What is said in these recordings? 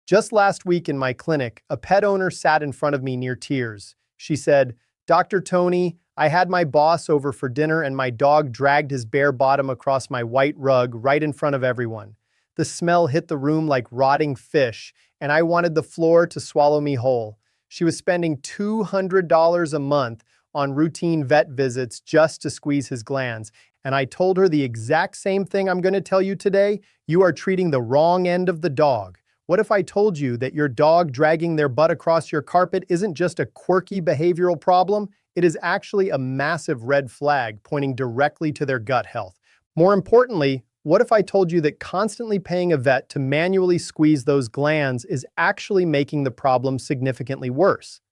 Just last week in my clinic, a pet owner sat in front of me near tears. She said, "Dr. Tony, I had my boss over for dinner and my dog dragged his bare bottom across my white rug right in front of everyone. The smell hit the room like rotting fish, and I wanted the floor to swallow me whole." She was spending $200 a month on routine vet visits just to squeeze his glands. And I told her the exact same thing I'm going to tell you today. You are treating the wrong end of the dog. What if I told you that your dog dragging their butt across your carpet isn't just a quirky behavioral problem? It is actually a massive red flag pointing directly to their gut health. More importantly, what if I told you that constantly paying a vet to manually squeeze those glands is actually making the problem significantly worse?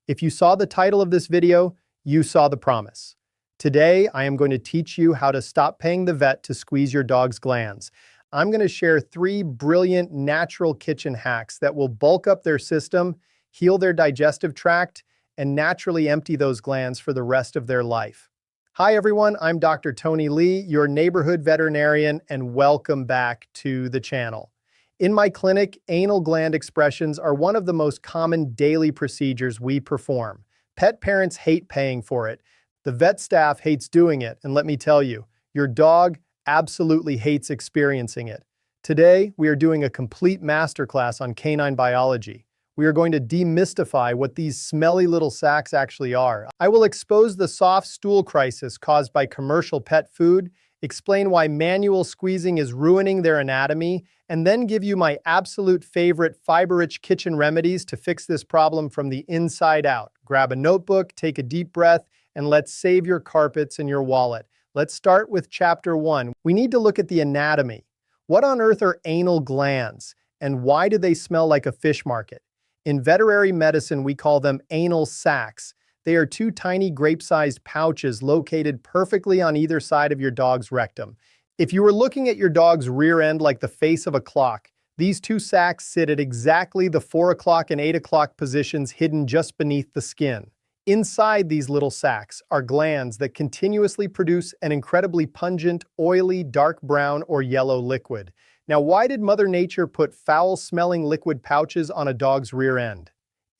If you saw the title of this video, you saw the promise. Today, I am going to teach you how to stop paying the vet to squeeze your dog's glands. I'm going to share 3 brilliant natural kitchen hacks that will bulk up their system, heal their digestive tract, and naturally empty those glands for the rest of their life. Hi everyone, I'm Dr. Tony Lee, your neighborhood veterinarian, and welcome back to the channel. In my clinic, anal gland expressions are one of the most common daily procedures we perform. Pet parents hate paying for it. The vet staff hates doing it, and let me tell you, your dog absolutely hates experiencing it. Today, we are doing a complete masterclass on canine biology. We are going to demystify what these smelly little sacs actually are. I will expose the soft stool crisis caused by commercial pet food, explain why manual squeezing is ruining their anatomy, and then give you my absolute favorite fiber-rich kitchen remedies to fix this problem from the inside out. Grab a notebook, take a deep breath, and let's save your carpets and your wallet. Let's start with Chapter 1. We need to look at the anatomy. What on earth are anal glands, and why do they smell like a fish market? In veterinary medicine, we call them anal sacs. They are 2 tiny grape-sized pouches located perfectly on either side of your dog's rectum. If you were looking at your dog's rear end like the face of a clock, these 2 sacs sit at exactly the 4 o'clock and 8 o'clock positions hidden just beneath the skin. Inside these little sacs are glands that continuously produce an incredibly pungent, oily, dark brown or yellow liquid. Now, why did Mother Nature put foul-smelling liquid pouches on a dog's rear end?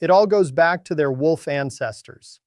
It all goes back to their wolf ancestors.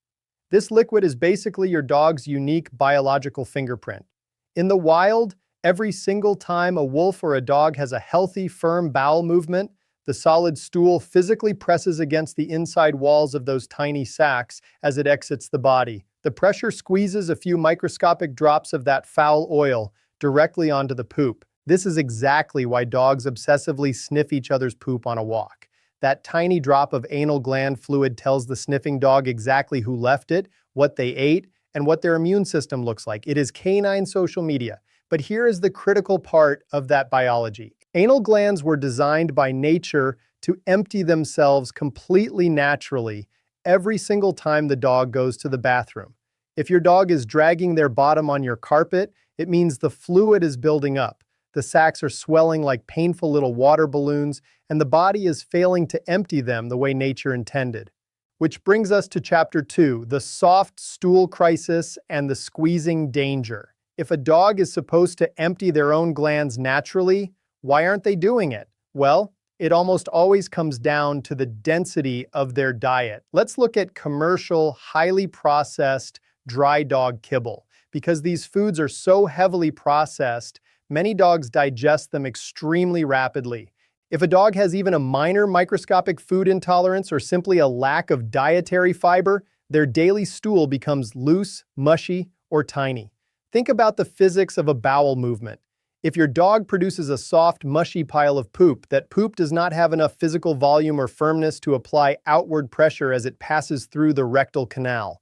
This liquid is basically your dog's unique biological fingerprint. In the wild, every single time a wolf or a dog has a healthy, firm bowel movement, the solid stool physically presses against the inside walls of those tiny sacs as it exits the body. The pressure squeezes a few microscopic drops of that foul oil directly onto the poop. This is exactly why dogs obsessively sniff each other's poop on a walk. That tiny drop of anal gland fluid tells the sniffing dog exactly who left it, what they ate, and what their immune system looks like. It is canine social media. But here is the critical part of that biology. Anal glands were designed by nature to empty themselves completely naturally every single time the dog goes to the bathroom. If your dog is dragging their bottom on your carpet, it means the fluid is building up. The sacs are swelling like painful little water balloons, and the body is failing to empty them the way nature intended. Which brings us to Chapter 2, the soft stool crisis and the squeezing danger. If a dog is supposed to empty their own glands naturally, why aren't they doing it? Well, it almost always comes down to the density of their diet. Let's look at commercial, highly processed, dry dog kibble. Because these foods are so heavily processed, many dogs digest them extremely rapidly. If a dog has even a minor microscopic food intolerance or simply a lack of dietary fiber, their daily stool becomes loose, mushy, or tiny. Think about the physics of a bowel movement. If your dog produces a soft, mushy pile of poop, that poop does not have enough physical volume or firmness to apply outward pressure as it passes through the rectal canal.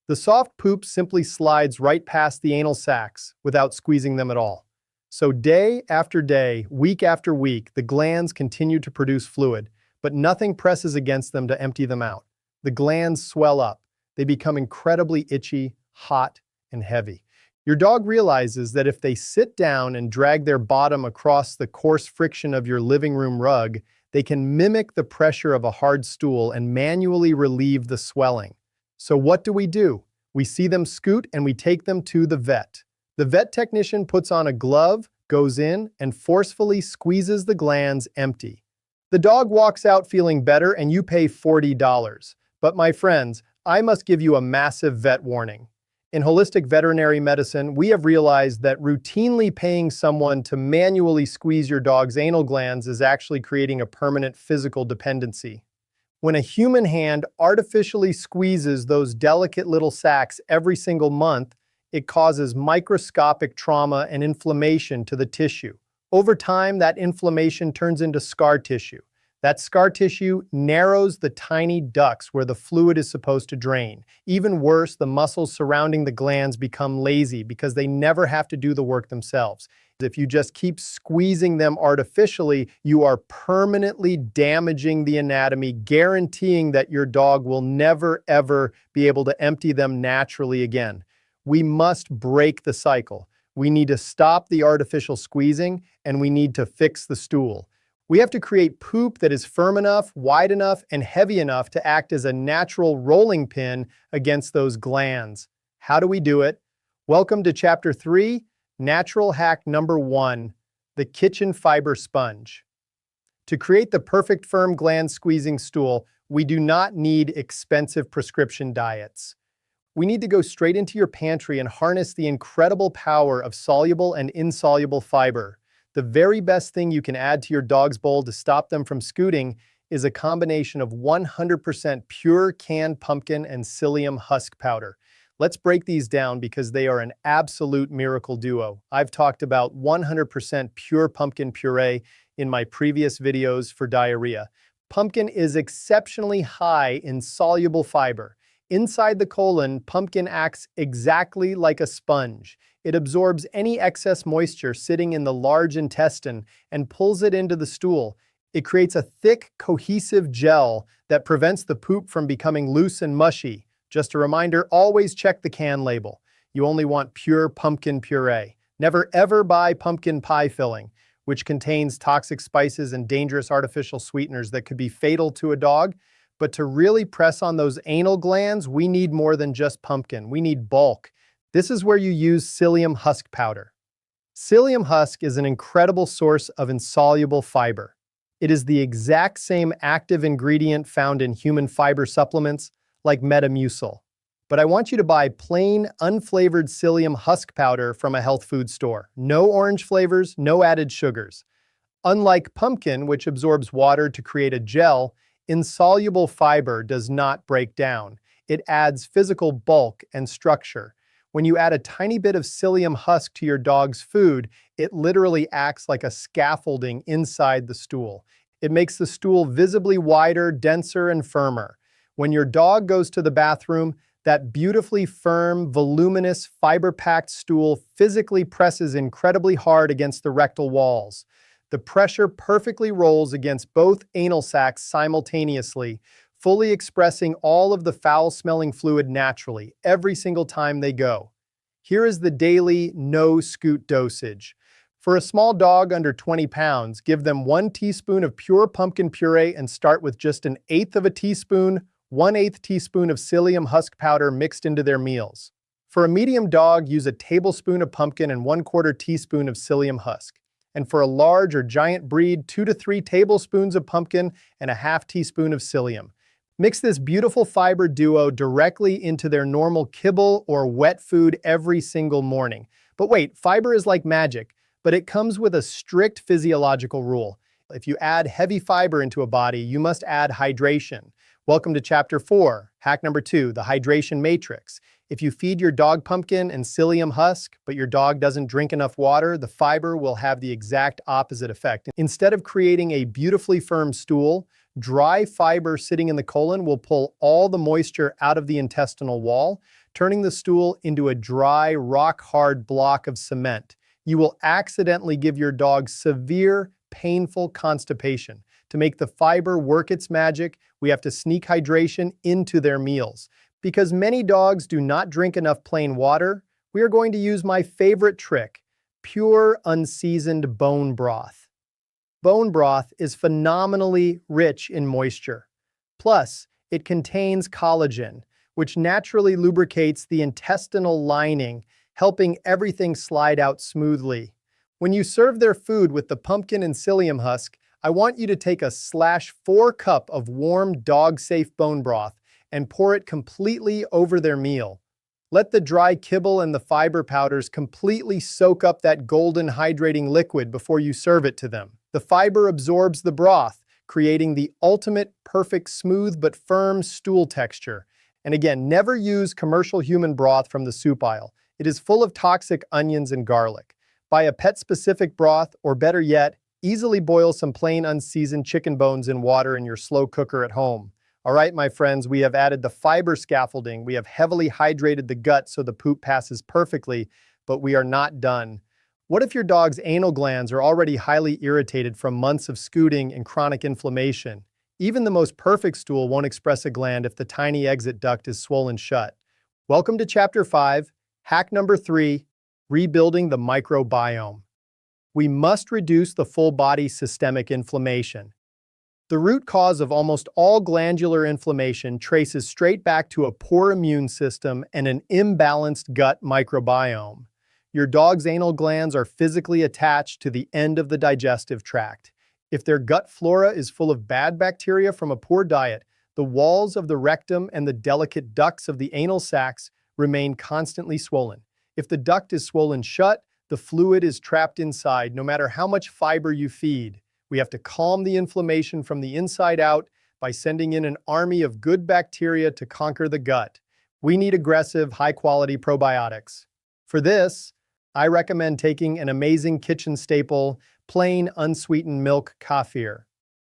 The soft poop simply slides right past the anal sacs without squeezing them at all. So day after day, week after week, the glands continue to produce fluid, but nothing presses against them to empty them out. The glands swell up. They become incredibly itchy, hot, and heavy. Your dog realizes that if they sit down and drag their bottom across the coarse friction of your living room rug, they can mimic the pressure of a hard stool and manually relieve the swelling. So what do? We see them scoot and we take them to the vet. The vet technician puts on a glove, goes in, and forcefully squeezes the glands empty. The dog walks out feeling better and you pay $40. But my friends, I must give you a massive vet warning. In holistic veterinary medicine, we have realized that routinely paying someone to manually squeeze your dog's anal glands is actually creating a permanent physical dependency. When a human hand artificially squeezes those delicate little sacs every single month, it causes microscopic trauma and inflammation to the tissue. Over time, that inflammation turns into scar tissue. That scar tissue narrows the tiny ducts where the fluid is supposed to drain. Even worse, the muscles surrounding the glands become lazy because they never have to do the work themselves. If you just keep squeezing them artificially, you are permanently damaging the anatomy, guaranteeing that your dog will never, ever be able to empty them naturally again. We must break the cycle. We need to stop the artificial squeezing, and we need to fix the stool. We have to create poop that is firm enough, wide enough, and heavy enough to act as a natural rolling pin against those glands. How do we do it? Welcome to Chapter 3, Natural Hack Number 1, the Kitchen Fiber Sponge. To create the perfect firm gland squeezing stool, we do not need expensive prescription diets. We need to go straight into your pantry and harness the incredible power of soluble and insoluble fiber. The very best thing you can add to your dog's bowl to stop them from scooting is a combination of 100% pure canned pumpkin and psyllium husk powder. Let's break these down because they are an absolute miracle duo. I've talked about 100% pure pumpkin puree in my previous videos for diarrhea. Pumpkin is exceptionally high in soluble fiber. Inside the colon, pumpkin acts exactly like a sponge. It absorbs any excess moisture sitting in the large intestine and pulls it into the stool. It creates a thick, cohesive gel that prevents the poop from becoming loose and mushy. Just a reminder, always check the can label. You only want pure pumpkin puree. Never ever buy pumpkin pie filling, which contains toxic spices and dangerous artificial sweeteners that could be fatal to a dog. But to really press on those anal glands, we need more than just pumpkin. We need bulk. This is where you use psyllium husk powder. Psyllium husk is an incredible source of insoluble fiber. It is the exact same active ingredient found in human fiber supplements like Metamucil. But I want you to buy plain, unflavored psyllium husk powder from a health food store. No orange flavors, no added sugars. Unlike pumpkin, which absorbs water to create a gel, insoluble fiber does not break down. It adds physical bulk and structure. When you add a tiny bit of psyllium husk to your dog's food, it literally acts like a scaffolding inside the stool. It makes the stool visibly wider, denser, and firmer. When your dog goes to the bathroom, that beautifully firm, voluminous, fiber-packed stool physically presses incredibly hard against the rectal walls. The pressure perfectly rolls against both anal sacs simultaneously, fully expressing all of the foul-smelling fluid naturally, every single time they go. Here is the daily no-scoot dosage. For a small dog under 20 pounds, give them 1 teaspoon of pure pumpkin puree and start with just 1/8 of a teaspoon, 1/8 teaspoon of psyllium husk powder mixed into their meals. For a medium dog, use a tablespoon of pumpkin and 1/4 teaspoon of psyllium husk. And for a large or giant breed, 2 to 3 tablespoons of pumpkin and 1/2 teaspoon of psyllium. Mix this beautiful fiber duo directly into their normal kibble or wet food every single morning. But wait, fiber is like magic, but it comes with a strict physiological rule. If you add heavy fiber into a body, you must add hydration. Welcome to Chapter 4, Hack Number 2, the hydration matrix. If you feed your dog pumpkin and psyllium husk, but your dog doesn't drink enough water, the fiber will have the exact opposite effect. Instead of creating a beautifully firm stool, dry fiber sitting in the colon will pull all the moisture out of the intestinal wall, turning the stool into a dry, rock-hard block of cement. You will accidentally give your dog severe, painful constipation. To make the fiber work its magic, we have to sneak hydration into their meals. Because many dogs do not drink enough plain water, we are going to use my favorite trick, pure unseasoned bone broth. Bone broth is phenomenally rich in moisture. Plus, it contains collagen, which naturally lubricates the intestinal lining, helping everything slide out smoothly. When you serve their food with the pumpkin and psyllium husk, I want you to take a /4 cup of warm dog-safe bone broth and pour it completely over their meal. Let the dry kibble and the fiber powders completely soak up that golden hydrating liquid before you serve it to them. The fiber absorbs the broth, creating the ultimate perfect smooth but firm stool texture. And again, never use commercial human broth from the soup aisle. It is full of toxic onions and garlic. Buy a pet-specific broth, or better yet, easily boil some plain unseasoned chicken bones in water in your slow cooker at home. All right, my friends, we have added the fiber scaffolding. We have heavily hydrated the gut so the poop passes perfectly, but we are not done. What if your dog's anal glands are already highly irritated from months of scooting and chronic inflammation? Even the most perfect stool won't express a gland if the tiny exit duct is swollen shut. Welcome to Chapter 5, Hack number 3, Rebuilding the Microbiome. We must reduce the full-body systemic inflammation. The root cause of almost all glandular inflammation traces straight back to a poor immune system and an imbalanced gut microbiome. Your dog's anal glands are physically attached to the end of the digestive tract. If their gut flora is full of bad bacteria from a poor diet, the walls of the rectum and the delicate ducts of the anal sacs remain constantly swollen. If the duct is swollen shut, the fluid is trapped inside no matter how much fiber you feed. We have to calm the inflammation from the inside out by sending in an army of good bacteria to conquer the gut. We need aggressive, high-quality probiotics. For this, I recommend taking an amazing kitchen staple, plain, unsweetened milk kefir.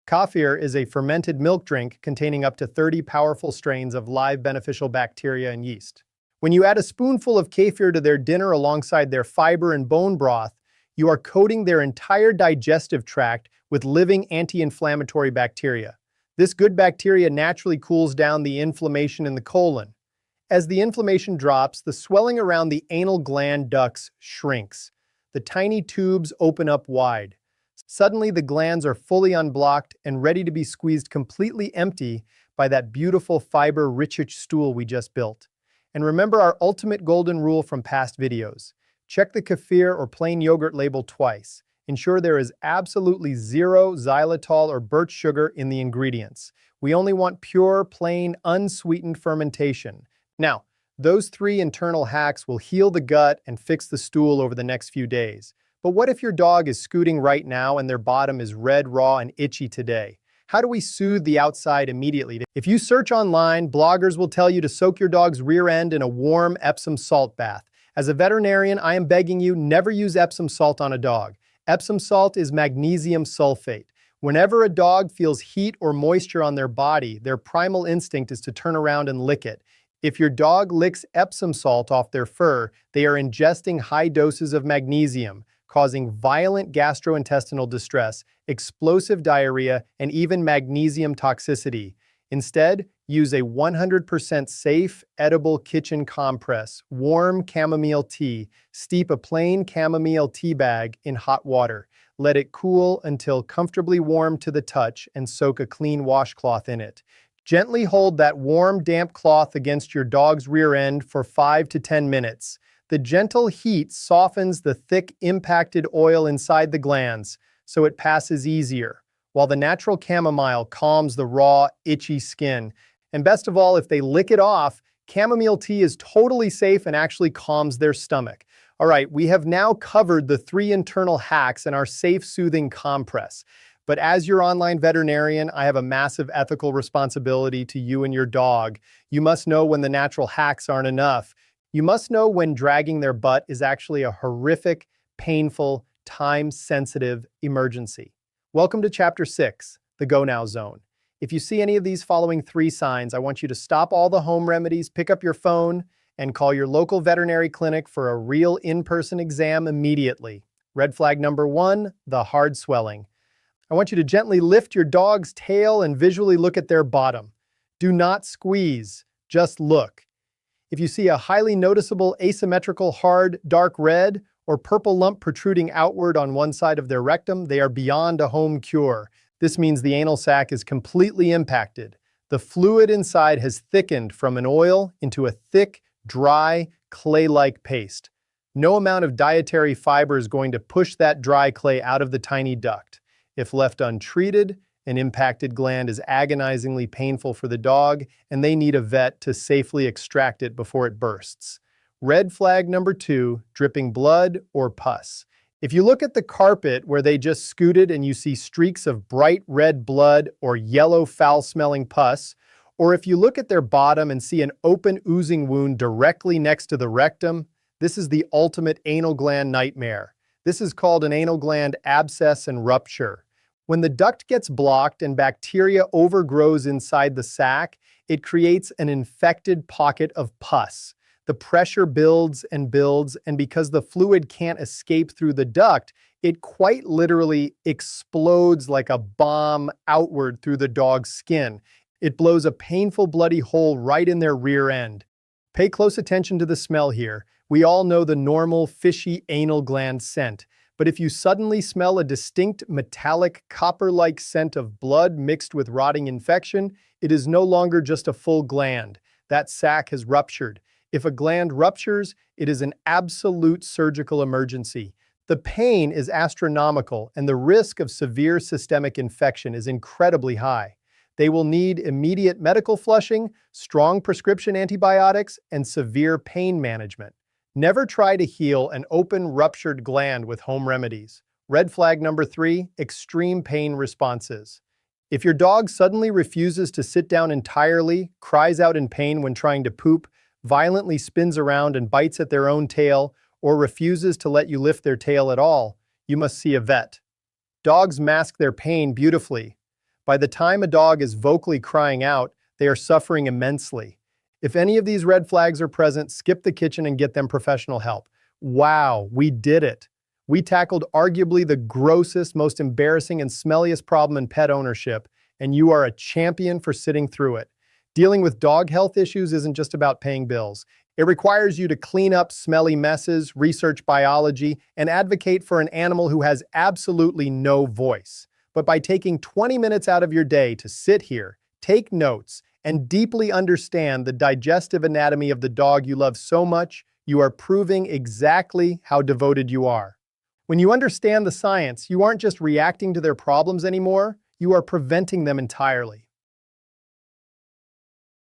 Kefir is a fermented milk drink containing up to 30 powerful strains of live beneficial bacteria and yeast. When you add a spoonful of kefir to their dinner alongside their fiber and bone broth, you are coating their entire digestive tract with living anti-inflammatory bacteria. This good bacteria naturally cools down the inflammation in the colon. As the inflammation drops, the swelling around the anal gland ducts shrinks. The tiny tubes open up wide. Suddenly, the glands are fully unblocked and ready to be squeezed completely empty by that beautiful fiber-rich stool we just built. And remember our ultimate golden rule from past videos. Check the kefir or plain yogurt label twice. Ensure there is absolutely zero xylitol or birch sugar in the ingredients. We only want pure, plain, unsweetened fermentation. Now, those 3 internal hacks will heal the gut and fix the stool over the next few days. But what if your dog is scooting right now and their bottom is red, raw, and itchy today? How do we soothe the outside immediately? If you search online, bloggers will tell you to soak your dog's rear end in a warm Epsom salt bath. As a veterinarian, I am begging you, never use Epsom salt on a dog. Epsom salt is magnesium sulfate. Whenever a dog feels heat or moisture on their body, their primal instinct is to turn around and lick it. If your dog licks Epsom salt off their fur, they are ingesting high doses of magnesium, causing violent gastrointestinal distress, explosive diarrhea, and even magnesium toxicity. Instead, use a 100% safe, edible kitchen compress, warm chamomile tea. Steep a plain chamomile tea bag in hot water. Let it cool until comfortably warm to the touch and soak a clean washcloth in it. Gently hold that warm, damp cloth against your dog's rear end for 5 to 10 minutes. The gentle heat softens the thick, impacted oil inside the glands, so it passes easier, while the natural chamomile calms the raw, itchy skin. And best of all, if they lick it off, chamomile tea is totally safe and actually calms their stomach. All right, we have now covered the 3 internal hacks in our safe, soothing compress. But as your online veterinarian, I have a massive ethical responsibility to you and your dog. You must know when the natural hacks aren't enough. You must know when dragging their butt is actually a horrific, painful, time-sensitive emergency. Welcome to Chapter 6, the Go Now Zone. If you see any of these following 3 signs, I want you to stop all the home remedies, pick up your phone, and call your local veterinary clinic for a real in-person exam immediately. Red flag number 1, the hard swelling. I want you to gently lift your dog's tail and visually look at their bottom. Do not squeeze, just look. If you see a highly noticeable asymmetrical hard, dark red, or purple lump protruding outward on one side of their rectum, they are beyond a home cure. This means the anal sac is completely impacted. The fluid inside has thickened from an oil into a thick, dry, clay-like paste. No amount of dietary fiber is going to push that dry clay out of the tiny duct. If left untreated, an impacted gland is agonizingly painful for the dog, and they need a vet to safely extract it before it bursts. Red flag number 2, dripping blood or pus. If you look at the carpet where they just scooted and you see streaks of bright red blood or yellow foul-smelling pus, or if you look at their bottom and see an open oozing wound directly next to the rectum, this is the ultimate anal gland nightmare. This is called an anal gland abscess and rupture. When the duct gets blocked and bacteria overgrows inside the sac, it creates an infected pocket of pus. The pressure builds, and because the fluid can't escape through the duct, it quite literally explodes like a bomb outward through the dog's skin. It blows a painful bloody hole right in their rear end. Pay close attention to the smell here. We all know the normal fishy anal gland scent, but if you suddenly smell a distinct metallic copper-like scent of blood mixed with rotting infection, it is no longer just a full gland. That sac has ruptured. If a gland ruptures, it is an absolute surgical emergency. The pain is astronomical, and the risk of severe systemic infection is incredibly high. They will need immediate medical flushing, strong prescription antibiotics, and severe pain management. Never try to heal an open, ruptured gland with home remedies. Red flag number 3, extreme pain responses. If your dog suddenly refuses to sit down entirely, cries out in pain when trying to poop, violently spins around and bites at their own tail, or refuses to let you lift their tail at all, you must see a vet. Dogs mask their pain beautifully. By the time a dog is vocally crying out, they are suffering immensely. If any of these red flags are present, skip the kitchen and get them professional help. Wow, we did it. We tackled arguably the grossest, most embarrassing, and smelliest problem in pet ownership, and you are a champion for sitting through it. Dealing with dog health issues isn't just about paying bills. It requires you to clean up smelly messes, research biology, and advocate for an animal who has absolutely no voice. But by taking 20 minutes out of your day to sit here, take notes, and deeply understand the digestive anatomy of the dog you love so much, you are proving exactly how devoted you are. When you understand the science, you aren't just reacting to their problems anymore, you are preventing them entirely.